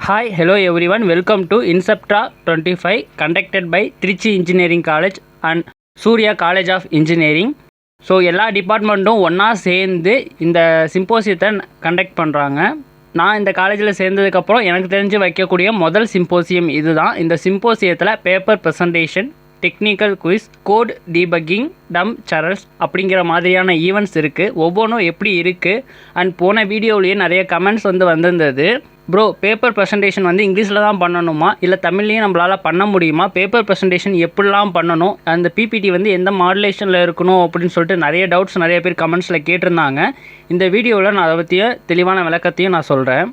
Hi, hello everyone. Welcome to Inceptra 25 conducted by Trichy Engineering College and Surya College of Engineering. So எல்லா டிபார்ட்மெண்ட்டும் ஒன்றா சேர்ந்து இந்த சிம்போசியத்தை conduct பண்ணுறாங்க. நான் இந்த காலேஜில் சேர்ந்ததுக்கப்புறம் எனக்கு தெரிஞ்சு வைக்கக்கூடிய முதல் சிம்போசியம் இதுதான். இந்த சிம்போசியத்தில் paper presentation, technical quiz, code debugging, dumb charades அப்படிங்கிற மாதிரியான ஈவெண்ட்ஸ் இருக்குது. ஒவ்வொன்றும் எப்படி இருக்குது அண்ட் போன வீடியோவிலேயே நிறைய கமெண்ட்ஸ் வந்திருந்தது. ப்ரோ, பேப்பர் ப்ரெசன்டேஷன் இங்கிலீஷில் தான் பண்ணணுமா இல்லை தமிழ்லேயும் நம்மளால் பண்ண முடியுமா? பேப்பர் ப்ரெசன்டேஷன் எப்படிலாம் பண்ணணும், அந்த பிபிடி எந்த மாடுலேஷனில் இருக்கணும் அப்படின்னு சொல்லிட்டு நிறைய டவுட்ஸ் நிறைய பேர் கமெண்ட்ஸில் கேட்டிருந்தாங்க. இந்த வீடியோவில் நான் அதை பற்றிய தெளிவான விளக்கத்தையும் நான் சொல்கிறேன்.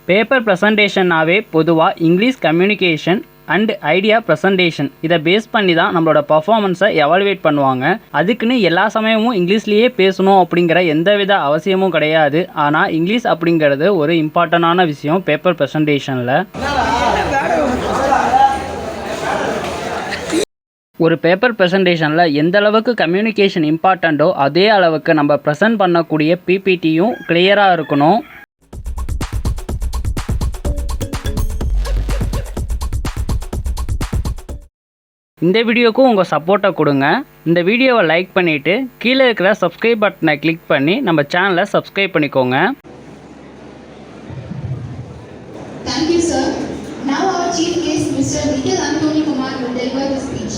பேப்பர் ப்ரெசன்டேஷன்னாவே பொதுவாக English communication and idea presentation இதை பேஸ் பண்ணி தான் நம்மளோட பர்ஃபார்மன்ஸை எவாலுவேட் பண்ணுவாங்க. அதுக்குன்னு எல்லா சமயமும் இங்கிலீஷ்லேயே பேசணும் அப்படிங்கிற எந்தவித அவசியமும் கிடையாது. ஆனால் இங்கிலீஷ் அப்படிங்கிறது ஒரு இம்பார்ட்டண்டான விஷயம் பேப்பர் ப்ரெசன்டேஷனில். ஒரு பேப்பர் ப்ரெசன்டேஷனில் எந்த அளவுக்கு கம்யூனிகேஷன் இம்பார்ட்டண்ட்டோ அதே அளவுக்கு நம்ம ப்ரெசன்ட் பண்ணக்கூடிய பிபிடியும் கிளியராக இருக்கணும். இந்த வீடியோக்கும் உங்கள் சப்போர்ட்டை கொடுங்க. இந்த வீடியோவை லைக் பண்ணிவிட்டு கீழே இருக்கிற சப்ஸ்கிரைப் பட்டனை கிளிக் பண்ணி நம்ம சேனலை சப்ஸ்கிரைப் பண்ணிக்கோங்க. Thank you, sir. Now our chief guest, Mr. Nikhil Antony Kumar, will deliver his speech.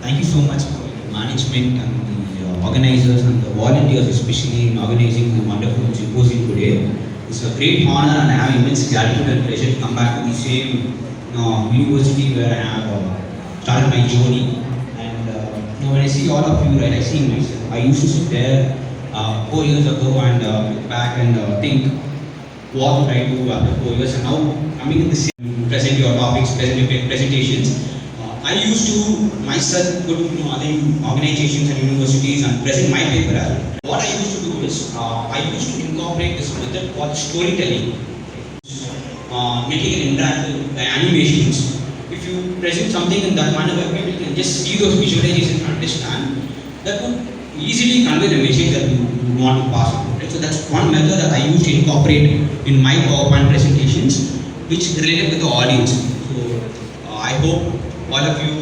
Thank you so much for the management and the organizers and the volunteers, especially in organizing the wonderful symposium today. It's a great honor and I have immense gratitude and pleasure to come back to the same university where I have started my journey. And when I see all of you, right, I see myself. I used to sit there 4 years ago and look back and think, what would I do after 4 years? And now coming in the same, present your topics, present your presentations. I used to myself go to other organizations and universities and present my paper as well. What I used to do is, I used to incorporate this method called storytelling, making it interactive by animations. If you present something in that manner, people can just see those visualizations and understand. That would easily convey the message that you want to pass on. Right? So that's one method that I used to incorporate in my PowerPoint presentations, which related with the audience. So I hope all of you.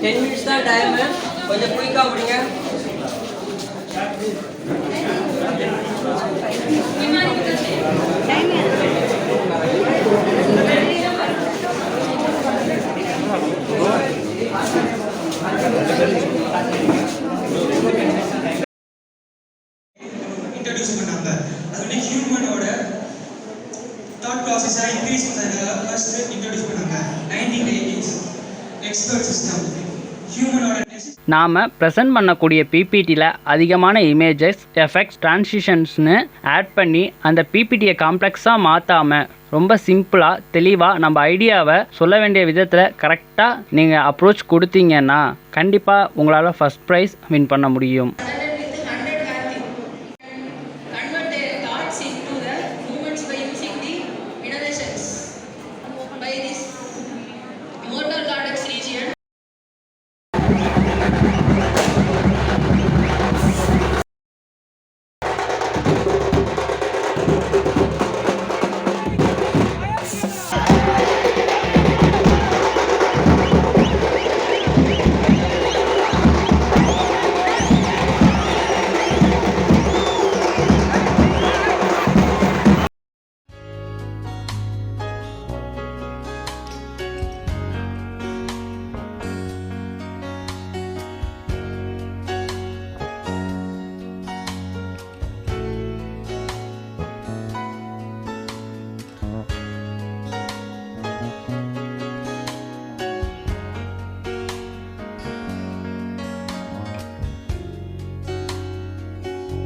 minutes தான் time, கொஞ்சம் குயிக்கா முடிங்க. Introduce பண்ணாங்க. அது ஹியூமனோட thought ப்ராசஸை increase பண்ணதுக்காக first introduce பண்ணாங்க 1980s expert system. நாம் ப்ரெசென்ட் பண்ணக்கூடிய பிபிடியில் அதிகமான இமேஜஸ், எஃபெக்ட்ஸ், டிரான்சிஷன்ஸ்னு ஆட் பண்ணி அந்த பிபிடியை காம்ப்ளெக்ஸாக மாற்றாமல் ரொம்ப சிம்பிளாக தெளிவாக நம்ம ஐடியாவை சொல்ல வேண்டிய விதத்தில் கரெக்டாக நீங்கள் அப்ரோச் கொடுத்தீங்கன்னா கண்டிப்பாக உங்களால் ஃபஸ்ட் ப்ரைஸ் வின் பண்ண முடியும்.